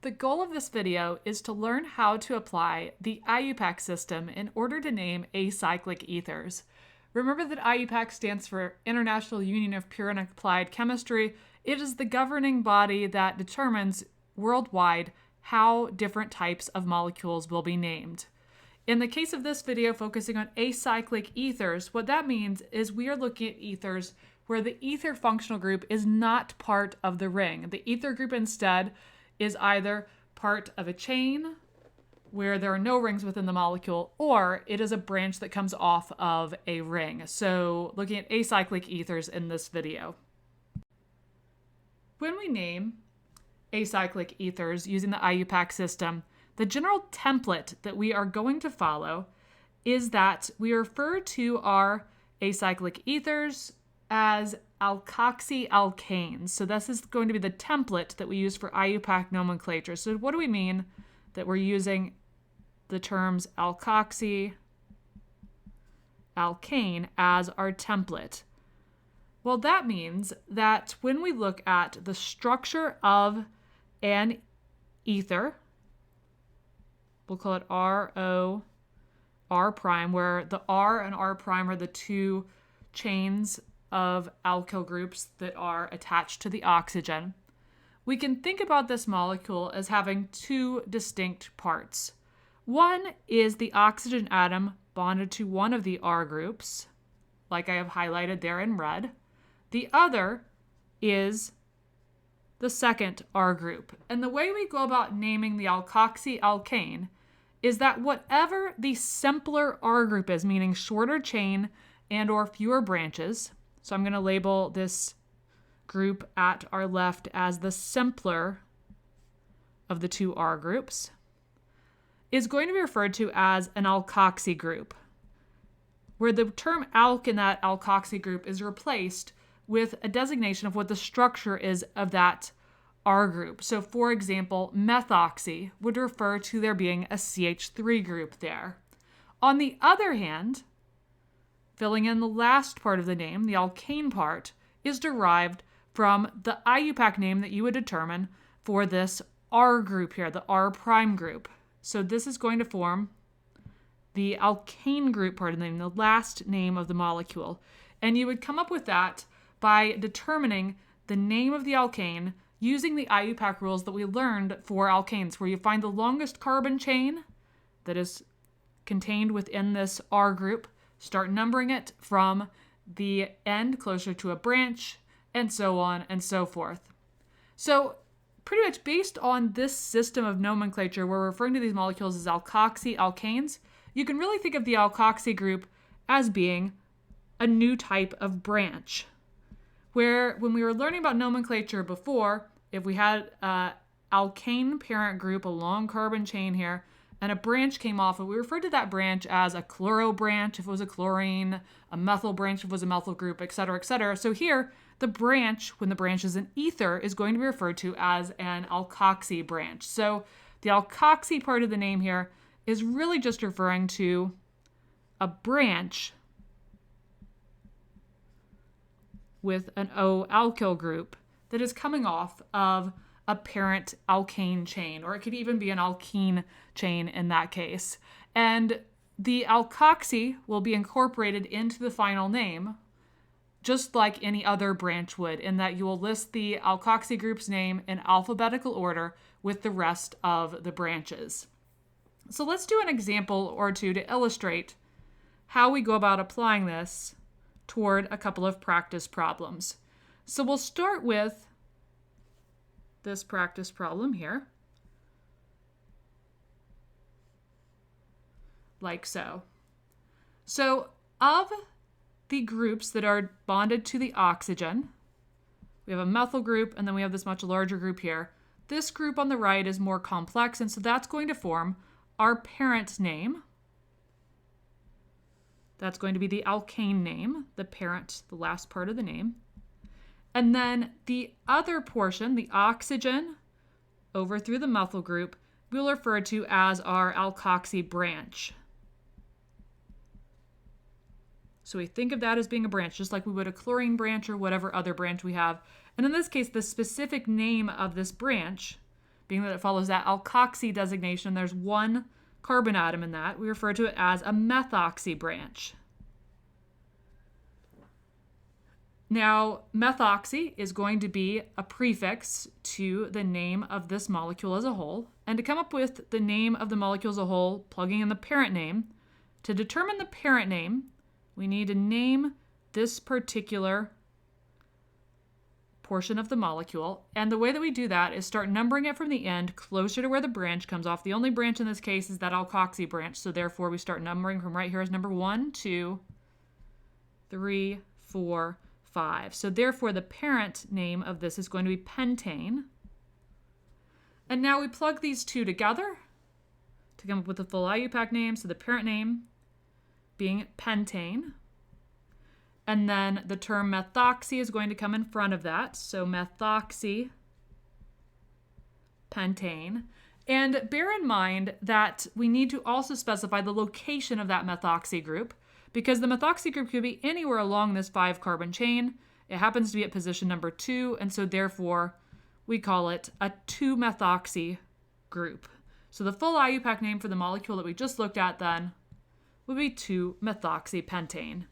The goal of this video is to learn how to apply the IUPAC system in order to name acyclic ethers. Remember that IUPAC stands for International Union of Pure and Applied Chemistry. It is the governing body that determines worldwide how different types of molecules will be named. In the case of this video focusing on acyclic ethers, what that means is we are looking at ethers where the ether functional group is not part of the ring. The ether group instead is either part of a chain where there are no rings within the molecule, or it is a branch that comes off of a ring. So looking at acyclic ethers in this video. When we name acyclic ethers using the IUPAC system, the general template that we are going to follow is that we refer to our acyclic ethers as alkoxyalkanes. So this is going to be the template that we use for IUPAC nomenclature. So what do we mean that we're using the terms alkoxyalkane as our template? Well, that means that when we look at the structure of an ether, we'll call it RO, R prime, where the R and R prime are the two chains of alkyl groups that are attached to the oxygen. We can think about this molecule as having two distinct parts. One is the oxygen atom bonded to one of the R groups, like I have highlighted there in red. The other is the second R group. And the way we go about naming the alkoxyalkane is that whatever the simpler R group is, meaning shorter chain and or fewer branches, so I'm going to label this group at our left as the simpler of the two R groups, is going to be referred to as an alkoxy group, where the term alk in that alkoxy group is replaced with a designation of what the structure is of that R group. So for example, methoxy would refer to there being a CH3 group there. On the other hand, filling in the last part of the name, the alkane part, is derived from the IUPAC name that you would determine for this R group here, the R prime group. So this is going to form the alkane group part of the name, the last name of the molecule. And you would come up with that by determining the name of the alkane using the IUPAC rules that we learned for alkanes, where you find the longest carbon chain that is contained within this R group, start numbering it from the end closer to a branch, and so on and so forth. So pretty much based on this system of nomenclature, we're referring to these molecules as alkoxyalkanes. You can really think of the alkoxy group as being a new type of branch, where when we were learning about nomenclature before, if we had an alkane parent group, a long carbon chain here, and a branch came off, and we referred to that branch as a chloro branch if it was a chlorine, a methyl branch if it was a methyl group, et cetera, et cetera. So here, the branch, when the branch is an ether, is going to be referred to as an alkoxy branch. So the alkoxy part of the name here is really just referring to a branch with an O alkyl group that is coming off of a parent alkane chain, or it could even be an alkene chain in that case. And the alkoxy will be incorporated into the final name, just like any other branch would, in that you will list the alkoxy group's name in alphabetical order with the rest of the branches. So let's do an example or two to illustrate how we go about applying this toward a couple of practice problems. So we'll start with this practice problem here, like so. So of the groups that are bonded to the oxygen, we have a methyl group, and then we have this much larger group here. This group on the right is more complex, and so that's going to form our parent name. That's going to be the alkane name, the parent, the last part of the name. And then the other portion, the oxygen, over through the methyl group, we'll refer to as our alkoxy branch. So we think of that as being a branch, just like we would a chlorine branch or whatever other branch we have. And in this case, the specific name of this branch, being that it follows that alkoxy designation, there's one carbon atom in that, we refer to it as a methoxy branch. Now, methoxy is going to be a prefix to the name of this molecule as a whole. And to come up with the name of the molecule as a whole, plugging in the parent name, to determine the parent name, we need to name this particular portion of the molecule. And the way that we do that is start numbering it from the end closer to where the branch comes off. The only branch in this case is that alkoxy branch. So therefore, we start numbering from right here as number 1, 2, 3, 4, 5. So therefore, the parent name of this is going to be pentane. And now we plug these two together to come up with the full IUPAC name. So the parent name being pentane. And then the term methoxy is going to come in front of that. So methoxy pentane. And bear in mind that we need to also specify the location of that methoxy group, because the methoxy group could be anywhere along this 5-carbon chain. It happens to be at position number 2, and so therefore we call it a 2-methoxy group. So the full IUPAC name for the molecule that we just looked at then would be 2-methoxypentane.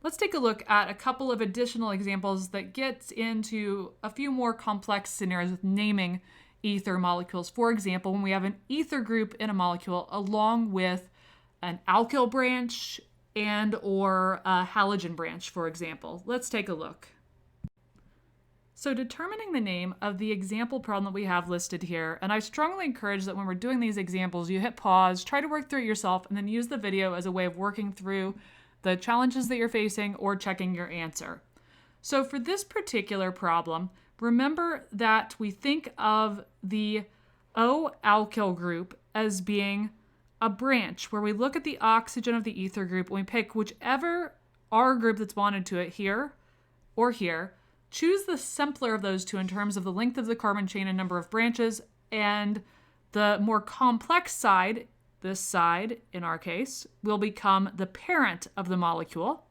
Let's take a look at a couple of additional examples that get into a few more complex scenarios with naming ether molecules. For example, when we have an ether group in a molecule along with an alkyl branch and or a halogen branch, for example. Let's take a look. So determining the name of the example problem that we have listed here, and I strongly encourage that when we're doing these examples, you hit pause, try to work through it yourself, and then use the video as a way of working through the challenges that you're facing or checking your answer. So for this particular problem, remember that we think of the O-alkyl group as being a branch where we look at the oxygen of the ether group and we pick whichever R group that's bonded to it here or here, choose the simpler of those two in terms of the length of the carbon chain and number of branches, and the more complex side, this side in our case, will become the parent of the molecule.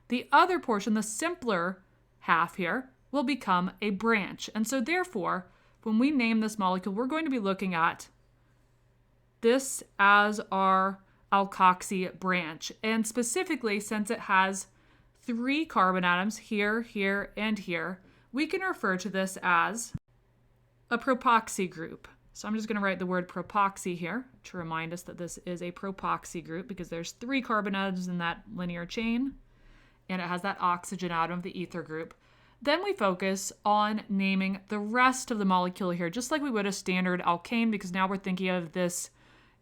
The other portion, the simpler half here, will become a branch. And so therefore, when we name this molecule, we're going to be looking at this as our alkoxy branch. And specifically, since it has 3 carbon atoms here, here, and here, we can refer to this as a propoxy group. So I'm just going to write the word propoxy here to remind us that this is a propoxy group because there's 3 carbon atoms in that linear chain, and it has that oxygen atom of the ether group. Then we focus on naming the rest of the molecule here, just like we would a standard alkane, because now we're thinking of this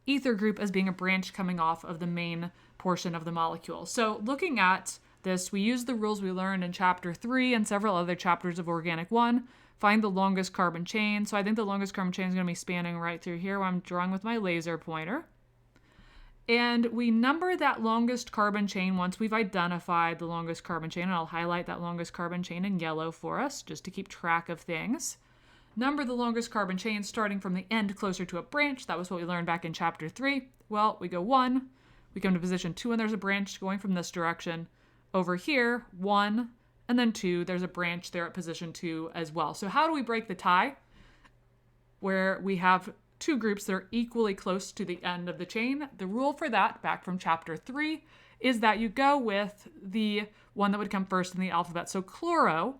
ether group as being a branch coming off of the main portion of the molecule. So looking at this, we use the rules we learned in chapter 3 and several other chapters of Organic 1. Find the longest carbon chain. So I think the longest carbon chain is going to be spanning right through here where I'm drawing with my laser pointer. And we number that longest carbon chain once we've identified the longest carbon chain. And I'll highlight that longest carbon chain in yellow for us just to keep track of things. Number the longest carbon chain starting from the end closer to a branch. That was what we learned back in chapter 3. Well, we go 1, we come to position 2, and there's a branch going from this direction. Over here, 1, and then 2, there's a branch there at position 2 as well. So how do we break the tie? Where we have 2 groups that are equally close to the end of the chain. The rule for that, back from chapter 3, is that you go with the one that would come first in the alphabet. So chloro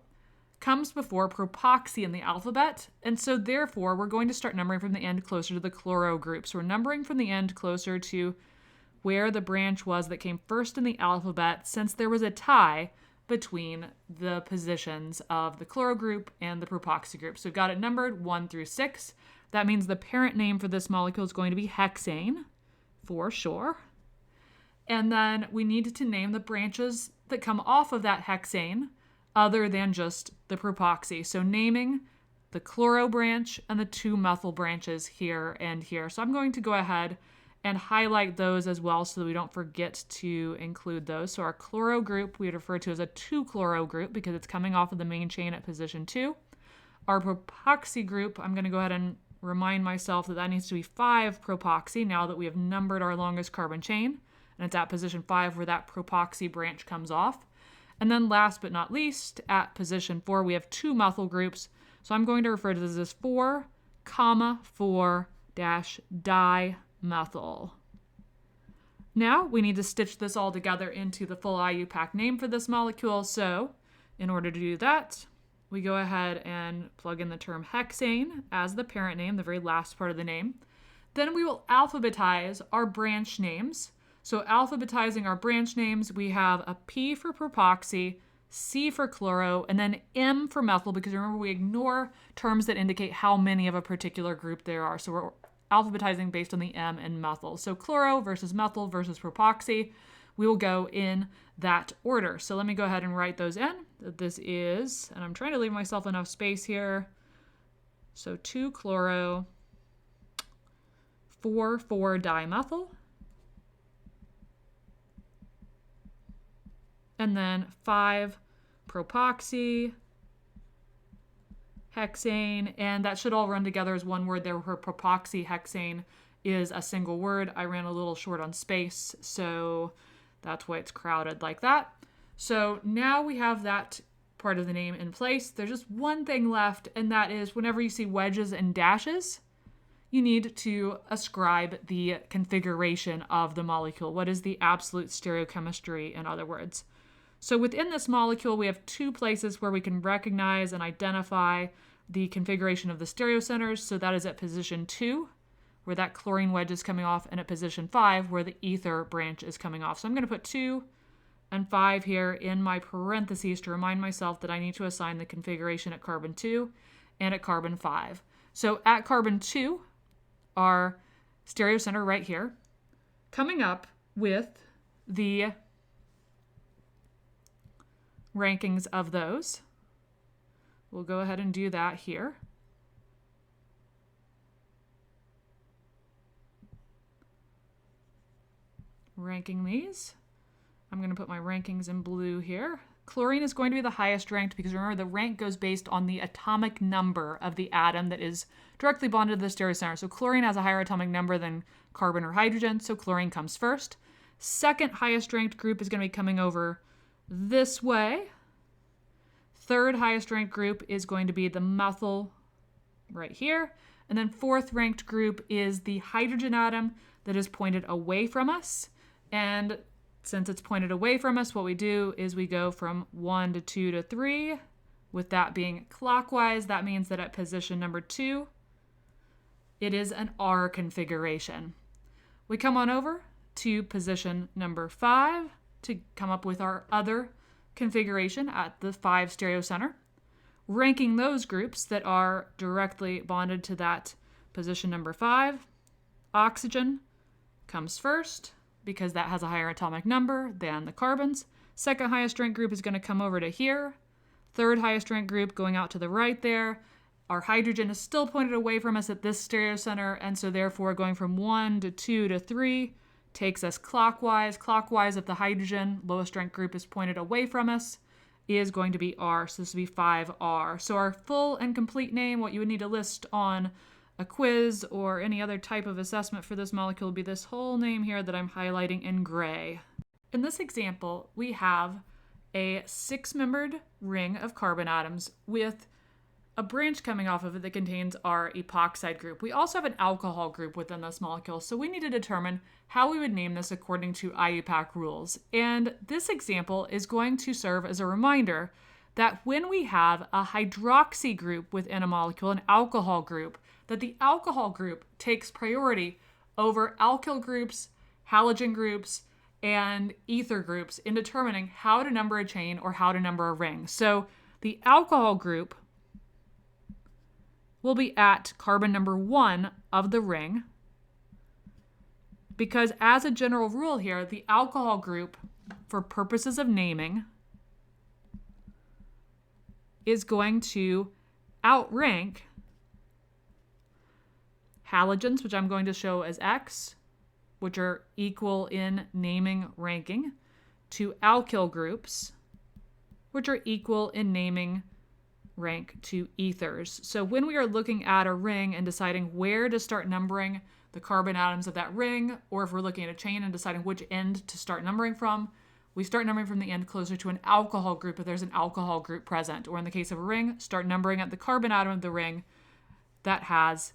comes before propoxy in the alphabet, and so therefore we're going to start numbering from the end closer to the chloro group. So we're numbering from the end closer to where the branch was that came first in the alphabet, since there was a tie between the positions of the chloro group and the propoxy group. So we've got it numbered 1 through 6. That means the parent name for this molecule is going to be hexane, for sure. And then we need to name the branches that come off of that hexane other than just the propoxy. So naming the chloro branch and the 2 methyl branches here and here. So I'm going to go ahead and highlight those as well so that we don't forget to include those. So our chloro group we would refer to as a 2-chloro group because it's coming off of the main chain at position 2. Our propoxy group, I'm going to go ahead and remind myself that that needs to be 5-propoxy now that we have numbered our longest carbon chain. And it's at position 5 where that propoxy branch comes off. And then last but not least, at position 4, we have 2 methyl groups. So I'm going to refer to this as 4 comma 4-dimethyl. Now we need to stitch this all together into the full IUPAC name for this molecule. So in order to do that, we go ahead and plug in the term hexane as the parent name, the very last part of the name. Then we will alphabetize our branch names. So alphabetizing our branch names, we have a P for propoxy, C for chloro, and then M for methyl, because remember we ignore terms that indicate how many of a particular group there are. So we're alphabetizing based on the M and methyl. So chloro versus methyl versus propoxy, we will go in that order. So let me go ahead and write those in. This is, and I'm trying to leave myself enough space here. So 2-chloro, 4,4-dimethyl, and then 5-propoxy, hexane, and that should all run together as one word there where propoxy hexane is a single word. I ran a little short on space, so that's why it's crowded like that. So now we have that part of the name in place. There's just one thing left, and that is whenever you see wedges and dashes, you need to ascribe the configuration of the molecule. What is the absolute stereochemistry, in other words? So within this molecule, we have two places where we can recognize and identify the configuration of the stereocenters. So that is at position 2, where that chlorine wedge is coming off, and at position 5, where the ether branch is coming off. So I'm going to put 2 and 5 here in my parentheses to remind myself that I need to assign the configuration at carbon 2 and at carbon 5. So at carbon 2, our stereocenter right here, coming up with the rankings of those. We'll go ahead and do that here. Ranking these. I'm going to put my rankings in blue here. Chlorine is going to be the highest ranked because remember the rank goes based on the atomic number of the atom that is directly bonded to the stereocenter. So chlorine has a higher atomic number than carbon or hydrogen, so chlorine comes first. Second highest ranked group is going to be coming over this way. Third highest ranked group is going to be the methyl right here. And then fourth ranked group is the hydrogen atom that is pointed away from us. And since it's pointed away from us, what we do is we go from 1 to 2 to 3. With that being clockwise, that means that at position number 2, it is an R configuration. We come on over to position number 5 to come up with our other configuration at the 5 stereocenter, ranking those groups that are directly bonded to that position number 5. Oxygen comes first because that has a higher atomic number than the carbons. Second highest ranked group is going to come over to here. Third highest ranked group going out to the right there. Our hydrogen is still pointed away from us at this stereocenter, and so therefore going from 1 to 2 to 3 takes us clockwise. Clockwise, if the hydrogen, lowest ranked group, is pointed away from us, is going to be R. So this would be 5R. So our full and complete name, what you would need to list on a quiz or any other type of assessment for this molecule, would be this whole name here that I'm highlighting in gray. In this example, we have a 6-membered ring of carbon atoms with a branch coming off of it that contains our epoxide group. We also have an alcohol group within this molecule, so we need to determine how we would name this according to IUPAC rules. And this example is going to serve as a reminder that when we have a hydroxy group within a molecule, an alcohol group, that the alcohol group takes priority over alkyl groups, halogen groups, and ether groups in determining how to number a chain or how to number a ring. So the alcohol group will be at carbon number 1 of the ring, because as a general rule here, the alcohol group, for purposes of naming, is going to outrank halogens, which I'm going to show as X, which are equal in naming ranking, to alkyl groups, which are equal in naming rank to ethers. So when we are looking at a ring and deciding where to start numbering the carbon atoms of that ring, or if we're looking at a chain and deciding which end to start numbering from, we start numbering from the end closer to an alcohol group if there's an alcohol group present. Or in the case of a ring, start numbering at the carbon atom of the ring that has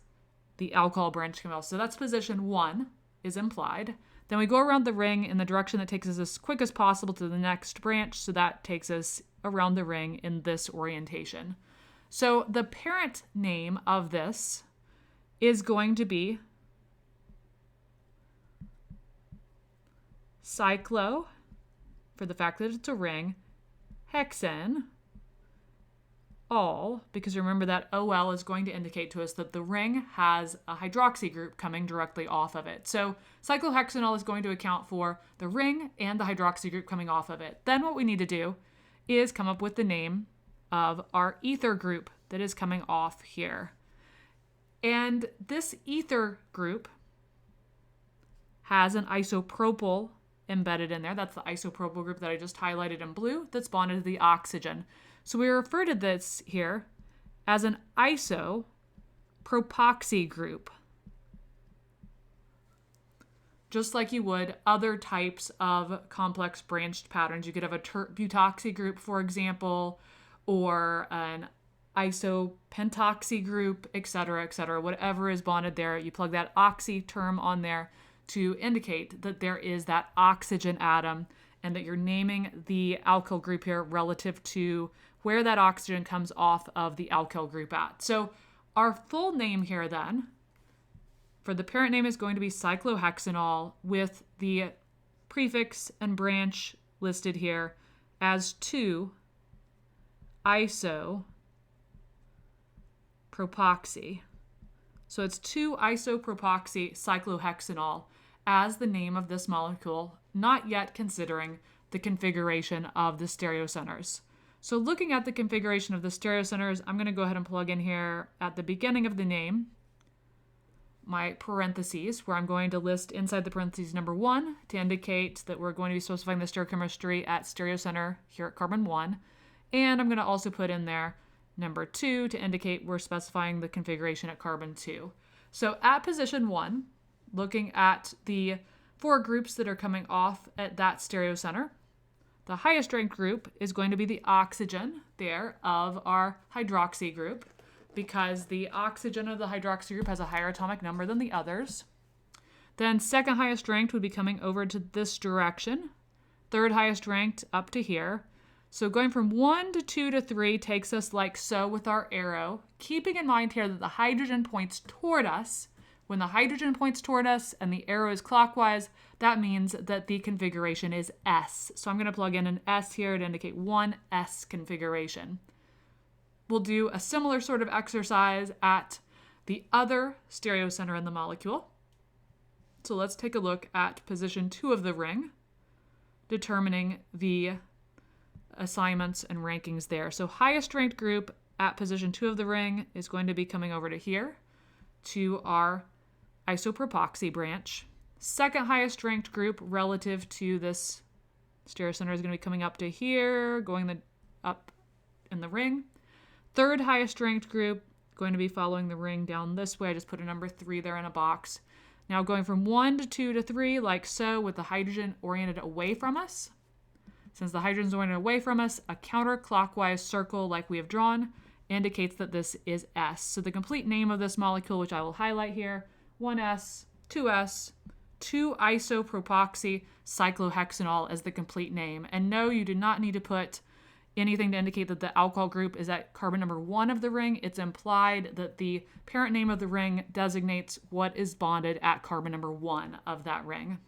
the alcohol branch coming off. So that's position 1 is implied. Then we go around the ring in the direction that takes us as quick as possible to the next branch. So that takes us around the ring in this orientation. So the parent name of this is going to be cyclo, for the fact that it's a ring, hexane, all, because remember that OL is going to indicate to us that the ring has a hydroxy group coming directly off of it. So cyclohexanol is going to account for the ring and the hydroxy group coming off of it. Then what we need to do is come up with the name of our ether group that is coming off here. And this ether group has an isopropyl embedded in there. That's the isopropyl group that I just highlighted in blue that's bonded to the oxygen. So we refer to this here as an isopropoxy group, just like you would other types of complex branched patterns. You could have a butoxy group, for example, or an isopentoxy group, etc., whatever is bonded there. You plug that oxy term on there to indicate that there is that oxygen atom and that you're naming the alkyl group here relative to where that oxygen comes off of the alkyl group at. So our full name here then for the parent name is going to be cyclohexanol with the prefix and branch listed here as 2-isopropoxy. So it's 2-isopropoxy cyclohexanol as the name of this molecule, not yet considering the configuration of the stereocenters. So looking at the configuration of the stereocenters, I'm going to go ahead and plug in here at the beginning of the name my parentheses, where I'm going to list inside the parentheses number 1 to indicate that we're going to be specifying the stereochemistry at stereocenter here at carbon 1. And I'm going to also put in there number 2 to indicate we're specifying the configuration at carbon 2. So at position 1, looking at the 4 groups that are coming off at that stereocenter, the highest ranked group is going to be the oxygen there of our hydroxy group, because the oxygen of the hydroxy group has a higher atomic number than the others. Then second highest ranked would be coming over to this direction. Third highest ranked up to here. So going from 1 to 2 to 3 takes us like so with our arrow, keeping in mind here that the hydrogen points toward us. When the hydrogen points toward us and the arrow is clockwise, that means that the configuration is S. So I'm going to plug in an S here to indicate 1S configuration. We'll do a similar sort of exercise at the other stereocenter in the molecule. So let's take a look at position 2 of the ring, determining the assignments and rankings there. So highest ranked group at position 2 of the ring is going to be coming over to here to our isopropoxy branch. Second highest ranked group relative to this stereocenter is going to be coming up to here, going up in the ring. Third highest ranked group going to be following the ring down this way. I just put a number 3 there in a box. Now going from 1 to 2 to 3 like so, with the hydrogen oriented away from us. Since the hydrogen is oriented away from us, a counterclockwise circle like we have drawn indicates that this is S. So the complete name of this molecule, which I will highlight here, 1S, 2S, 2-isopropoxy cyclohexanol as the complete name. And no, you do not need to put anything to indicate that the alcohol group is at carbon number 1 of the ring. It's implied that the parent name of the ring designates what is bonded at carbon number 1 of that ring.